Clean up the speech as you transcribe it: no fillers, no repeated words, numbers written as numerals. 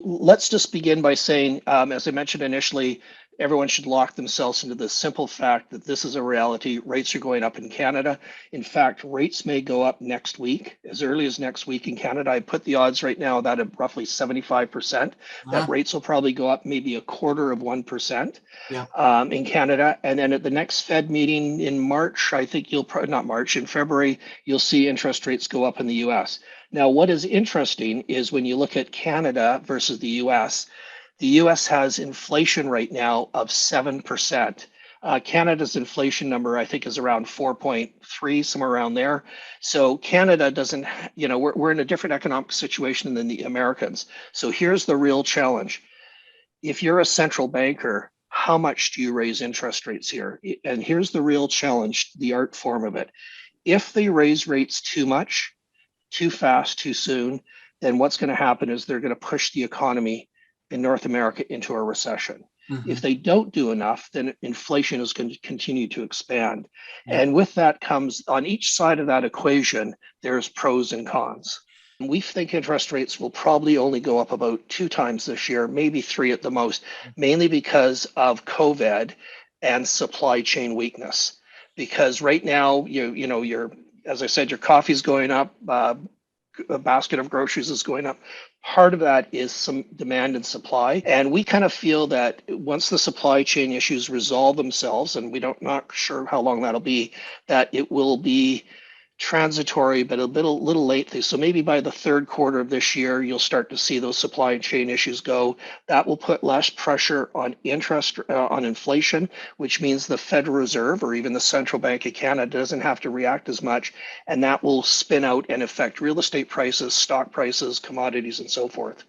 let's just begin by saying, as I mentioned initially, everyone should lock themselves into the simple fact that this is a reality. Rates are going up in Canada. In fact, rates may go up next week, as early as next week in Canada. I put the odds right now that at roughly 75%, that rates will probably go up maybe a quarter of 1%. Yeah. In Canada. And then at the next Fed meeting in March, I think you'll probably, not March, in February, you'll see interest rates go up in the US. Now, what is interesting is when you look at Canada versus the US has inflation right now of 7%. Canada's inflation number, I think, is around 4.3, somewhere around there. So Canada doesn't, we're in a different economic situation than the Americans. So here's the real challenge. If you're a central banker, how much do you raise interest rates here? And here's the real challenge, the art form of it. If they raise rates too much, too fast, too soon, then what's going to happen is they're going to push the economy in North America into a recession. Mm-hmm. If they don't do enough, then inflation is going to continue to expand. Yeah. And with that comes, on each side of that equation, there's pros and cons. We think interest rates will probably only go up about 2 times this year, maybe 3 at the most, mainly because of COVID and supply chain weakness. Because right now, as I said, your coffee's going up, a basket of groceries is going up. Part of that is some demand and supply. And we kind of feel that once the supply chain issues resolve themselves, and not sure how long that'll be, that it will be transitory, but a little late. So maybe by the third quarter of this year, you'll start to see those supply chain issues go. That will put less pressure on on inflation, which means the Federal Reserve or even the Central Bank of Canada doesn't have to react as much, and that will spin out and affect real estate prices, stock prices, commodities, and so forth.